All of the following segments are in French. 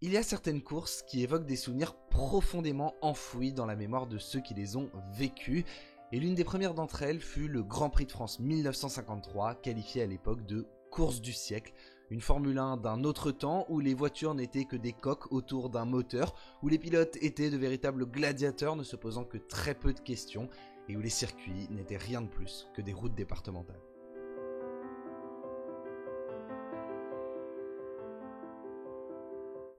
Il y a certaines courses qui évoquent des souvenirs profondément enfouis dans la mémoire de ceux qui les ont vécues, et l'une des premières d'entre elles fut le Grand Prix de France 1953, qualifié à l'époque de course du siècle, une Formule 1 d'un autre temps où les voitures n'étaient que des coques autour d'un moteur, où les pilotes étaient de véritables gladiateurs ne se posant que très peu de questions, et où les circuits n'étaient rien de plus que des routes départementales.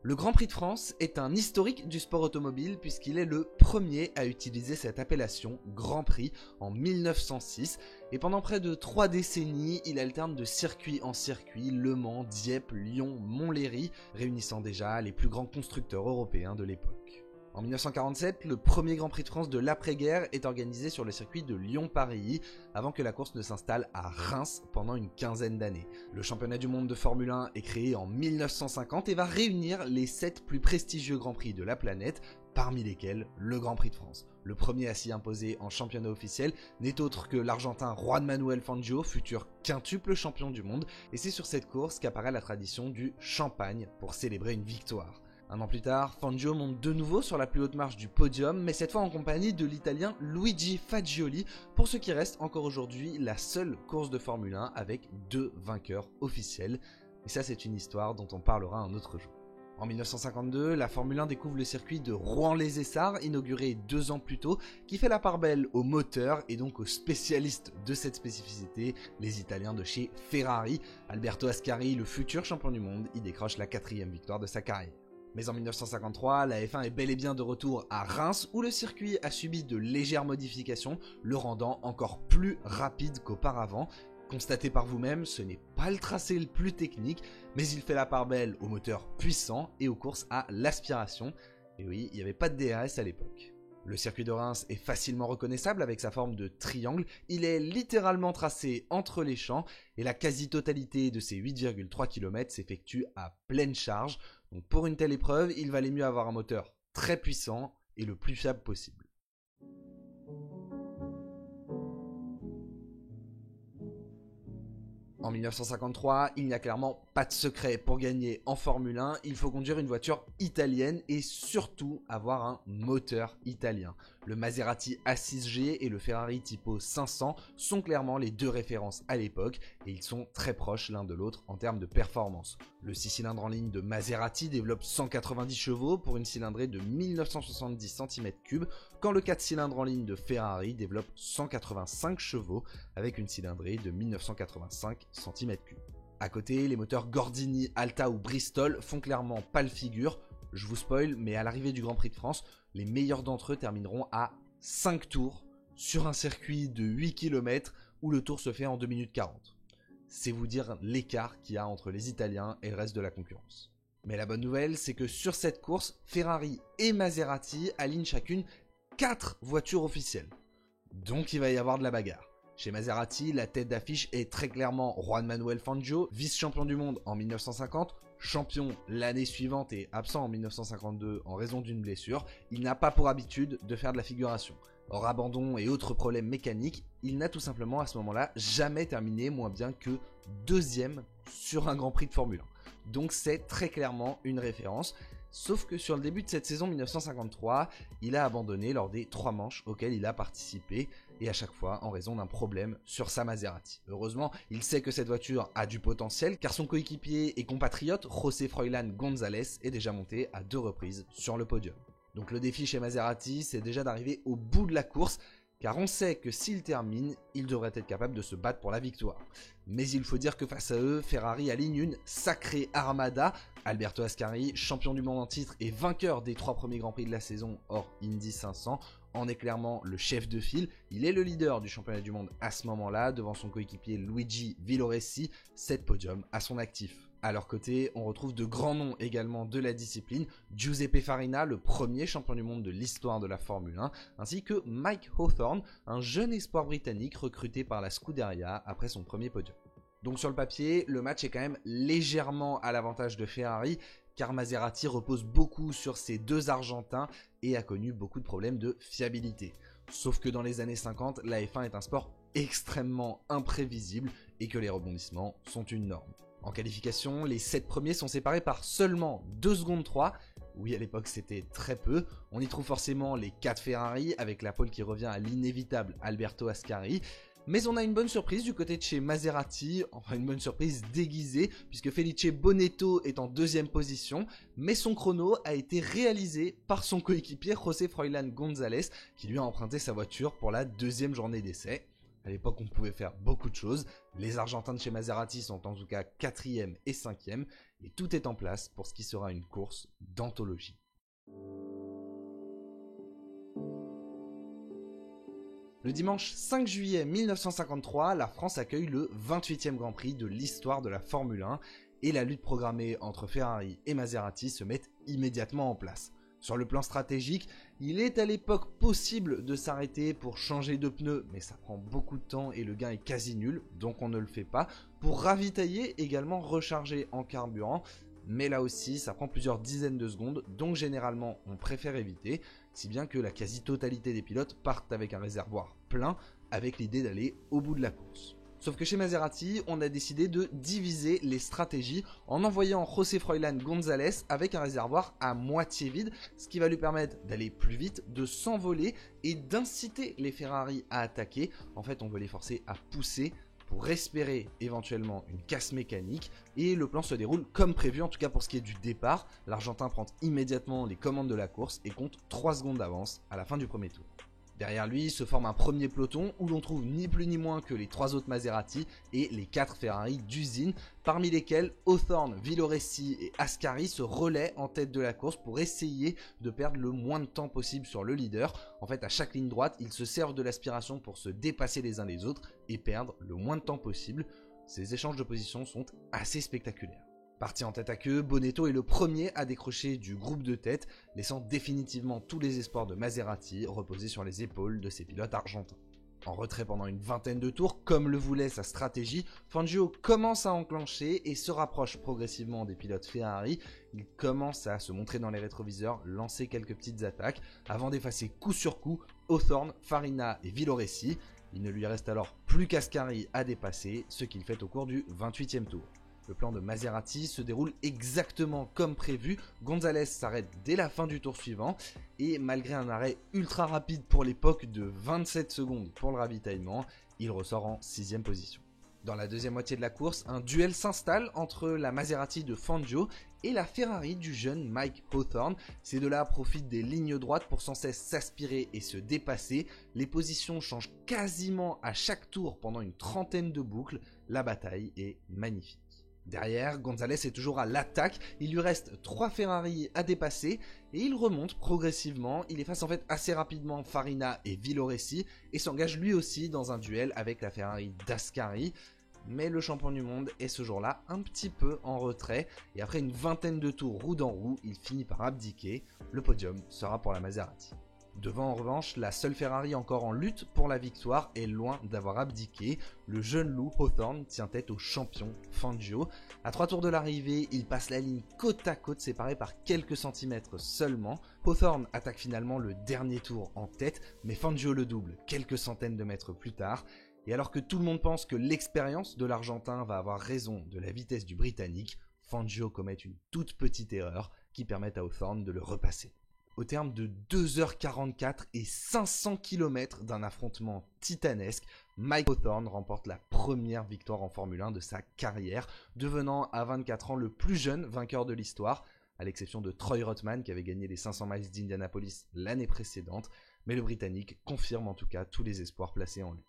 Le Grand Prix de France est un historique du sport automobile puisqu'il est le premier à utiliser cette appellation Grand Prix en 1906 et pendant près de 3 décennies, il alterne de circuit en circuit Le Mans, Dieppe, Lyon, Montlhéry, réunissant déjà les plus grands constructeurs européens de l'époque. En 1947, le premier Grand Prix de France de l'après-guerre est organisé sur le circuit de Lyon-Paris, avant que la course ne s'installe à Reims pendant une quinzaine d'années. Le championnat du monde de Formule 1 est créé en 1950 et va réunir les 7 plus prestigieux Grands Prix de la planète, parmi lesquels le Grand Prix de France. Le premier à s'y imposer en championnat officiel n'est autre que l'Argentin Juan Manuel Fangio, futur quintuple champion du monde, et c'est sur cette course qu'apparaît la tradition du champagne pour célébrer une victoire. Un an plus tard, Fangio monte de nouveau sur la plus haute marche du podium, mais cette fois en compagnie de l'italien Luigi Fagioli, pour ce qui reste encore aujourd'hui la seule course de Formule 1 avec 2 vainqueurs officiels. Et ça, c'est une histoire dont on parlera un autre jour. En 1952, la Formule 1 découvre le circuit de Rouen-les-Essarts, inauguré 2 ans plus tôt, qui fait la part belle aux moteurs et donc aux spécialistes de cette spécificité, les Italiens de chez Ferrari. Alberto Ascari, le futur champion du monde, y décroche la 4e victoire de sa carrière. Mais en 1953, la F1 est bel et bien de retour à Reims où le circuit a subi de légères modifications, le rendant encore plus rapide qu'auparavant. Constatez par vous-même, ce n'est pas le tracé le plus technique, mais il fait la part belle aux moteurs puissants et aux courses à l'aspiration. Et oui, il n'y avait pas de DRS à l'époque. Le circuit de Reims est facilement reconnaissable avec sa forme de triangle, il est littéralement tracé entre les champs et la quasi-totalité de ses 8,3 km s'effectue à pleine charge. Donc pour une telle épreuve, il valait mieux avoir un moteur très puissant et le plus fiable possible. En 1953, il n'y a clairement pas de secret. Pour gagner en Formule 1, il faut conduire une voiture italienne et surtout avoir un moteur italien. Le Maserati A6G et le Ferrari Tipo 500 sont clairement les 2 références à l'époque et ils sont très proches l'un de l'autre en termes de performance. Le 6 cylindres en ligne de Maserati développe 190 chevaux pour une cylindrée de 1970 cm3, quand le 4 cylindres en ligne de Ferrari développe 185 chevaux avec une cylindrée de 1985 cm3. À côté, les moteurs Gordini, Alta ou Bristol font clairement pâle figure. Je vous spoil, mais à l'arrivée du Grand Prix de France, les meilleurs d'entre eux termineront à 5 tours sur un circuit de 8 km où le tour se fait en 2 minutes 40. C'est vous dire l'écart qu'il y a entre les Italiens et le reste de la concurrence. Mais la bonne nouvelle, c'est que sur cette course, Ferrari et Maserati alignent chacune 4 voitures officielles. Donc il va y avoir de la bagarre. Chez Maserati, la tête d'affiche est très clairement Juan Manuel Fangio, vice-champion du monde en 1950, champion l'année suivante et absent en 1952 en raison d'une blessure. Il n'a pas pour habitude de faire de la figuration. Hors abandon et autres problèmes mécaniques, il n'a tout simplement à ce moment-là jamais terminé moins bien que 2e sur un Grand Prix de Formule 1. Donc c'est très clairement une référence. Sauf que sur le début de cette saison 1953, il a abandonné lors des 3 manches auxquelles il a participé, et à chaque fois en raison d'un problème sur sa Maserati. Heureusement, il sait que cette voiture a du potentiel, car son coéquipier et compatriote José Froilán González est déjà monté à 2 reprises sur le podium. Donc le défi chez Maserati, c'est déjà d'arriver au bout de la course, car on sait que s'il termine, il devrait être capable de se battre pour la victoire. Mais il faut dire que face à eux, Ferrari aligne une sacrée armada. Alberto Ascari, champion du monde en titre et vainqueur des 3 premiers Grands Prix de la saison hors Indy 500, en est clairement le chef de file. Il est le leader du championnat du monde à ce moment-là, devant son coéquipier Luigi Villoresi, 7 podiums à son actif. À leur côté, on retrouve de grands noms également de la discipline, Giuseppe Farina, le premier champion du monde de l'histoire de la Formule 1, ainsi que Mike Hawthorn, un jeune espoir britannique recruté par la Scuderia après son premier podium. Donc sur le papier, le match est quand même légèrement à l'avantage de Ferrari, car Maserati repose beaucoup sur ses 2 Argentins et a connu beaucoup de problèmes de fiabilité. Sauf que dans les années 50, la F1 est un sport extrêmement imprévisible et que les rebondissements sont une norme. En qualification, les 7 premiers sont séparés par seulement 2 secondes 3. Oui, à l'époque c'était très peu. On y trouve forcément les 4 Ferrari avec la pole qui revient à l'inévitable Alberto Ascari. Mais on a une bonne surprise du côté de chez Maserati, enfin une bonne surprise déguisée, puisque Felice Bonetto est en 2e position, mais son chrono a été réalisé par son coéquipier José Froilán González, qui lui a emprunté sa voiture pour la 2e journée d'essai. À l'époque, on pouvait faire beaucoup de choses. Les Argentins de chez Maserati sont en tout cas 4e et 5e, et tout est en place pour ce qui sera une course d'anthologie. Le dimanche 5 juillet 1953, la France accueille le 28e Grand Prix de l'histoire de la Formule 1 et la lutte programmée entre Ferrari et Maserati se met immédiatement en place. Sur le plan stratégique, il est à l'époque possible de s'arrêter pour changer de pneus, mais ça prend beaucoup de temps et le gain est quasi nul, donc on ne le fait pas. Pour ravitailler, également recharger en carburant, mais là aussi ça prend plusieurs dizaines de secondes, donc généralement on préfère éviter, si bien que la quasi-totalité des pilotes partent avec un réservoir plein, avec l'idée d'aller au bout de la course. Sauf que chez Maserati, on a décidé de diviser les stratégies en envoyant José Froilán González avec un réservoir à moitié vide, ce qui va lui permettre d'aller plus vite, de s'envoler et d'inciter les Ferrari à attaquer. En fait, on veut les forcer à pousser pour espérer éventuellement une casse mécanique, et le plan se déroule comme prévu, en tout cas pour ce qui est du départ. L'Argentin prend immédiatement les commandes de la course et compte 3 secondes d'avance à la fin du premier tour. Derrière lui se forme un premier peloton où l'on trouve ni plus ni moins que les 3 autres Maserati et les 4 Ferrari d'usine, parmi lesquels Hawthorn, Villoresi et Ascari se relaient en tête de la course pour essayer de perdre le moins de temps possible sur le leader. En fait, à chaque ligne droite, ils se servent de l'aspiration pour se dépasser les uns les autres et perdre le moins de temps possible. Ces échanges de positions sont assez spectaculaires. Parti en tête à queue, Bonetto est le premier à décrocher du groupe de tête, laissant définitivement tous les espoirs de Maserati reposer sur les épaules de ses pilotes argentins. En retrait pendant une vingtaine de tours, comme le voulait sa stratégie, Fangio commence à enclencher et se rapproche progressivement des pilotes Ferrari. Il commence à se montrer dans les rétroviseurs, lancer quelques petites attaques, avant d'effacer coup sur coup Hawthorn, Farina et Villoresi. Il ne lui reste alors plus qu'Ascari à dépasser, ce qu'il fait au cours du 28e tour. Le plan de Maserati se déroule exactement comme prévu. González s'arrête dès la fin du tour suivant et malgré un arrêt ultra rapide pour l'époque de 27 secondes pour le ravitaillement, il ressort en 6e position. Dans la deuxième moitié de la course, un duel s'installe entre la Maserati de Fangio et la Ferrari du jeune Mike Hawthorn. Ces deux-là profitent des lignes droites pour sans cesse s'aspirer et se dépasser. Les positions changent quasiment à chaque tour pendant une trentaine de boucles. La bataille est magnifique. Derrière, González est toujours à l'attaque, il lui reste 3 Ferrari à dépasser et il remonte progressivement. Il efface en fait assez rapidement Farina et Villoresi et s'engage lui aussi dans un duel avec la Ferrari d'Ascari. Mais le champion du monde est ce jour-là un petit peu en retrait et après une vingtaine de tours roue dans roue, il finit par abdiquer. Le podium sera pour la Maserati. Devant en revanche, la seule Ferrari encore en lutte pour la victoire est loin d'avoir abdiqué. Le jeune loup Hawthorn tient tête au champion Fangio. À 3 tours de l'arrivée, il passe la ligne côte à côte séparée par quelques centimètres seulement. Hawthorn attaque finalement le dernier tour en tête, mais Fangio le double quelques centaines de mètres plus tard. Et alors que tout le monde pense que l'expérience de l'Argentin va avoir raison de la vitesse du Britannique, Fangio commet une toute petite erreur qui permet à Hawthorn de le repasser. Au terme de 2h44 et 500 km d'un affrontement titanesque, Mike Hawthorn remporte la première victoire en Formule 1 de sa carrière, devenant à 24 ans le plus jeune vainqueur de l'histoire, à l'exception de Troy Ruttman qui avait gagné les 500 miles d'Indianapolis l'année précédente, mais le Britannique confirme en tout cas tous les espoirs placés en lui.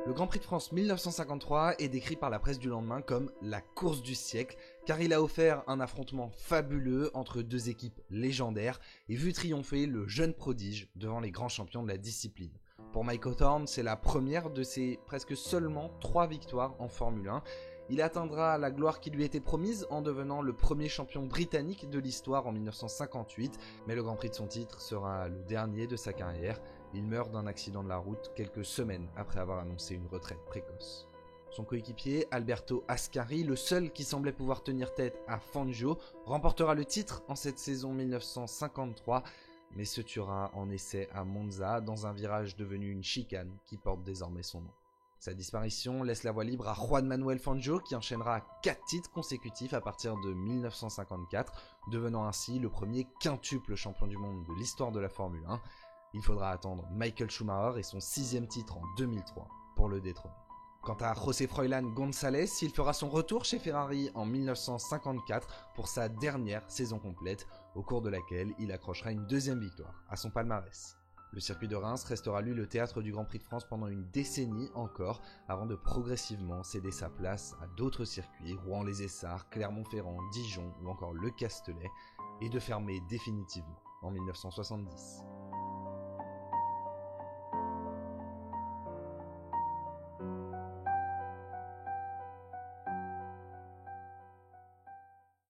Le Grand Prix de France 1953 est décrit par la presse du lendemain comme la course du siècle, car il a offert un affrontement fabuleux entre 2 équipes légendaires et vu triompher le jeune prodige devant les grands champions de la discipline. Pour Mike Hawthorn, c'est la première de ses presque seulement 3 victoires en Formule 1. Il atteindra la gloire qui lui était promise en devenant le premier champion britannique de l'histoire en 1958, mais le Grand Prix de son titre sera le dernier de sa carrière. Il meurt d'un accident de la route quelques semaines après avoir annoncé une retraite précoce. Son coéquipier, Alberto Ascari, le seul qui semblait pouvoir tenir tête à Fangio, remportera le titre en cette saison 1953, mais se tuera en essai à Monza dans un virage devenu une chicane qui porte désormais son nom. Sa disparition laisse la voie libre à Juan Manuel Fangio qui enchaînera 4 titres consécutifs à partir de 1954, devenant ainsi le premier quintuple champion du monde de l'histoire de la Formule 1. Il faudra attendre Michael Schumacher et son 6e titre en 2003 pour le détrôner. Quant à José Froilán González, il fera son retour chez Ferrari en 1954 pour sa dernière saison complète, au cours de laquelle il accrochera une 2e victoire à son palmarès. Le circuit de Reims restera lui le théâtre du Grand Prix de France pendant une décennie encore, avant de progressivement céder sa place à d'autres circuits, Rouen-les-Essarts, Clermont-Ferrand, Dijon ou encore Le Castellet, et de fermer définitivement en 1970.